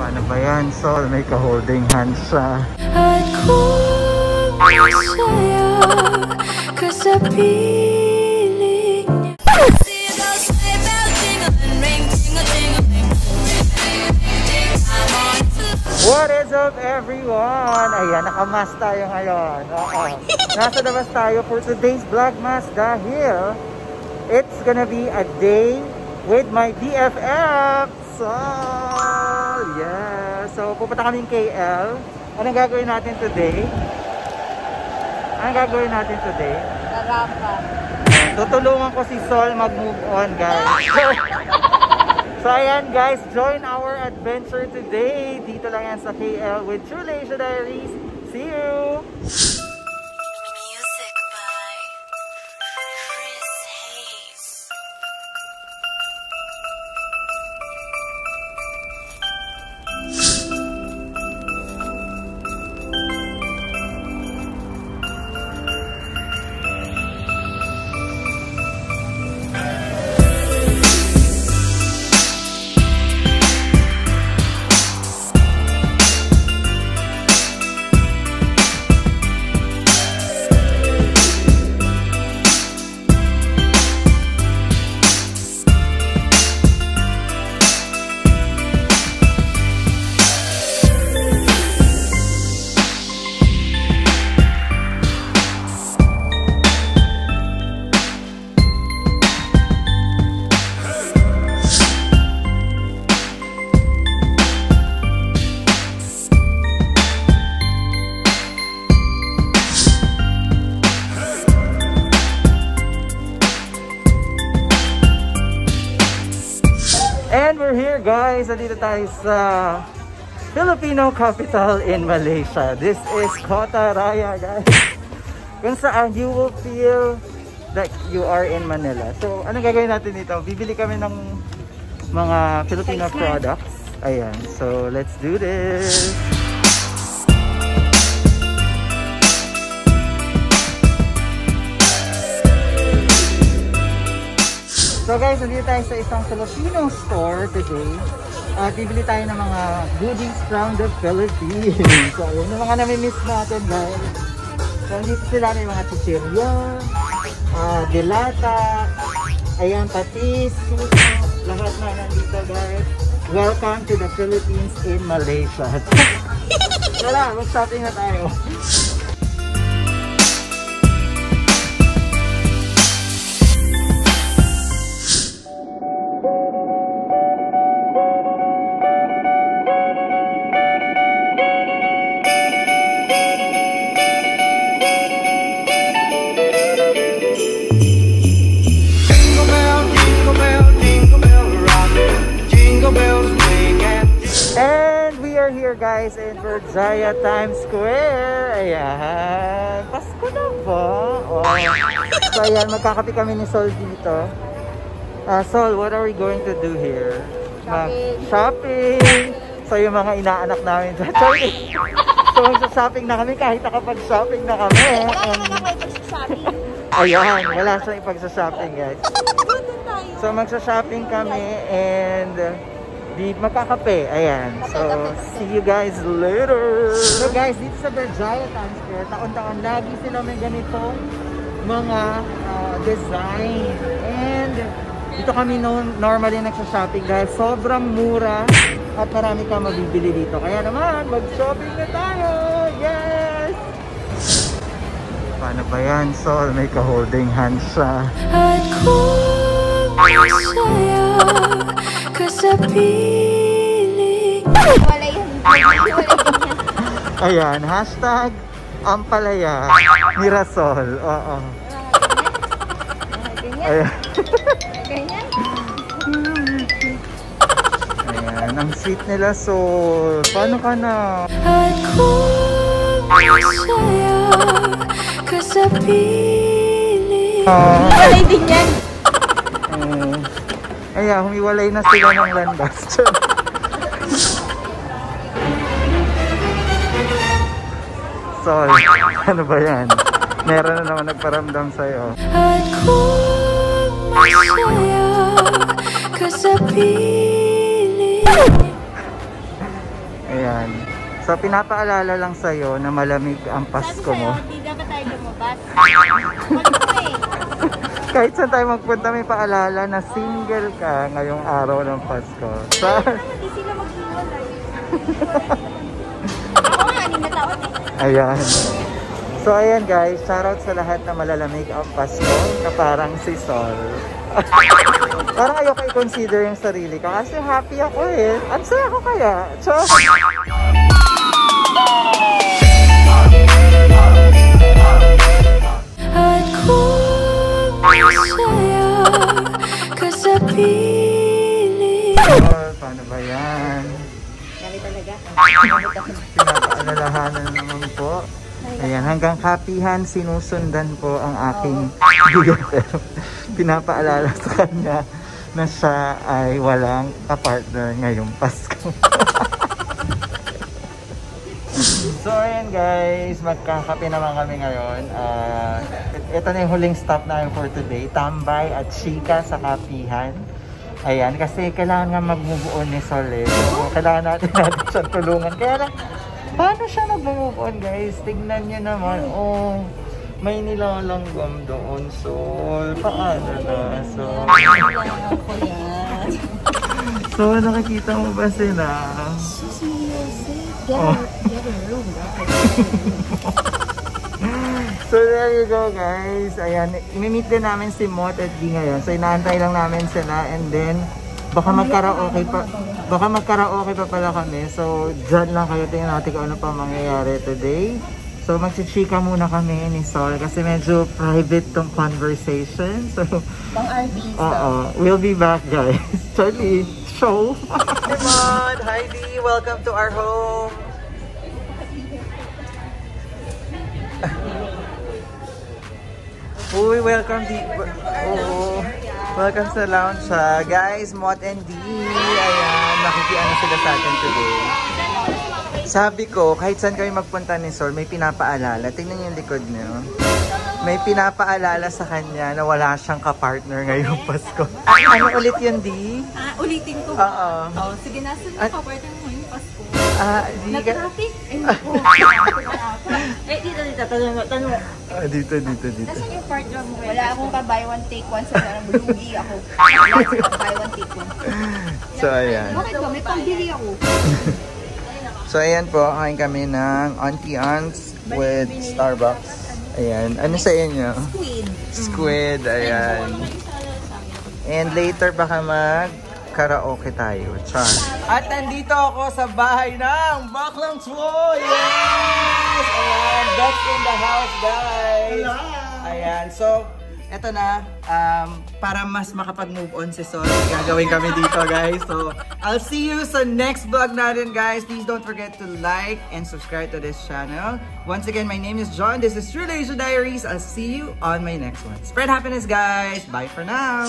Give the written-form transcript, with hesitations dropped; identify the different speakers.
Speaker 1: Paano ba yan, Sol? May ka-holding hands siya.
Speaker 2: At kung masaya ka sa piling niya.
Speaker 1: What is up, everyone? Ayan, nakamas tayo ngayon. Nasa labas tayo for today's Vlogmas dahil it's gonna be a day with my BFF. So pupunta kaming KL. Anong gagawin natin today? Garapan. Tutulungan ko si Sol mag-move on, guys. So ayan, guys, join our adventure today. Dito lang yan sa KL with True Leisure Diaries. See you! And we're here, guys. Nandito tayo sa Filipino capital in Malaysia. This is Kota Raya, guys. Kung saan you will feel that you are in Manila. So, anong gagawin natin dito? Bibili kami ng mga Filipino products. Ayan. So, let's do this. So guys, nandito tayo sa isang Filipino store today. Bibili tayo ng mga goodies from the Philippines. So yun, yung mga nami-miss natin, guys. So dito sila, may mga chichirya, dilata, ayan, patis, lahat na nandito, guys. Welcome to the Philippines in Malaysia. Tara, mag-shopping na tayo. Guys, in Berjaya Times Square. Ayan, Pasko na ba? Oh. So ayan, magkakape kami ni Sol dito. Sol, what are we going to do here? Shopping. So yung mga inaanak namin dyan. So magsa-shopping na kami kahit nakapag-shopping na kami. Ayan, wala siyang ipagsa-shopping, guys. So magsa-shopping kami and di magkakape. Ayan. So, see you guys later. So guys, dito sa Berjaya Times Square, taon-taon lagi sila may ganitong mga design. And dito kami normally nagsha-shopping guys. Sobrang mura at marami kang mabibili dito. Kaya naman, mag-shopping na tayo! Yes! Paano ba yan, Sol? May ka-holding hands siya.
Speaker 2: At kung masaya ka sa piling.
Speaker 3: Wala yun.
Speaker 1: Ayan, hashtag Ampalaya Mirasol. Oo.
Speaker 3: Ganyan. Ganyan.
Speaker 1: Ayan, ang sweet nila, Sol. Paano ka na?
Speaker 2: At kung masaya ka sa piling.
Speaker 3: Wala din yan.
Speaker 1: Ayan, humiwalay na sila ng landas. Sol, ano ba yan? Meron na naman nagparamdam sa'yo.
Speaker 2: At kung masaya ka sa piling.
Speaker 1: So, pinapaalala lang sa'yo na malamig ang Pasko mo.
Speaker 3: Sabi sa'yo, di dapat tayo lumabas. Ano eh?
Speaker 1: Kahit saan tayo magpunta, may paalala na single ka ngayong araw ng Pasko. So,
Speaker 3: Hindi sila mag-iwalay. Ako nga, anim na taon eh.
Speaker 1: ayan. So, ayan guys, shoutout sa lahat na malalamig ang Pasko na parang si Sol. Parang ayoko i-consider yung sarili ko kasi happy ako eh. Ang saya ko kaya. So,
Speaker 2: At kung masaya ka sa piling.
Speaker 1: paano ba yan?
Speaker 3: Kami talaga.
Speaker 1: Pinapaalalahanan naman po. Ayan, hanggang kapihan sinusundan po ang aking bigat. Pinapaalala sa kanya na siya ay walang kapartner ngayong Pasko. So ayan guys, magkakape naman kami ngayon. Ito na yung huling stop namin for today. Tambay at chika sa kapihan. Ayan, kasi kailangan nga mag-move on ni Sol eh. So kailangan natin siyang tulungan. Kaya lang, paano siya mag-move on guys? Tignan niyo naman, oh, may nilalanggam doon. Sol, paano na? So nakikita mo ba sila? Oh. So there you go guys. Ayan, imi-meet din namin si Mot at D ngayon. So inaantay lang namin sila and then baka magkaraoke pa. Baka magkaraoke pa pala kami. So dyan lang kayo, tingnan natin kung ano pa mangyayari today. So magchichika muna kami ni Sol kasi medyo private tong conversation. So
Speaker 3: Pang RV
Speaker 1: we'll be back guys. Charlie, show. Hi Mot, hi D, welcome to our home. Uy, welcome D. Welcome sa lounge guys, Mot and D. Ayan, makikiano sila sa atin today. Sabi ko, kahit saan kami magpunta ni Sol, may pinapaalala. Tingnan niyo yung likod niyo. May pinapaalala sa kanya na wala siyang kapartner ngayong Pasko. Ano ulit yun, D?
Speaker 3: Ulitin ko.
Speaker 1: Oo.
Speaker 3: Oh, sige, nasa yung kapartner mo yung Pasko.
Speaker 1: Di ka...
Speaker 3: Na-traffic? Ay, naku. Dito. Tanong.
Speaker 1: Dito.
Speaker 3: Nasaan yung partner mo? Wala akong ka-buy one take one. Sa parang lugi ako. Wala akong ka-buy one take one.
Speaker 1: So, ayan.
Speaker 3: Bakit ba? May pambili ako.
Speaker 1: So, ayan po. Kain kami ng Auntie Ants with Starbucks. Ayan. Ano sa inyo? Squid. Ayan. And later baka mag-karaoke tayo. Char. At nandito ako sa bahay ng Baklang Choi! Yes! Ayan. That's in the house, guys. Hello! Ayan. So, eto na, para mas makapag-move on si Sol, gagawin kami dito guys. So, I'll see you sa next vlog natin guys. Please don't forget to like and subscribe to this channel. Once again, my name is John. This is True Leisure Diaries. I'll see you on my next one. Spread happiness guys. Bye for now.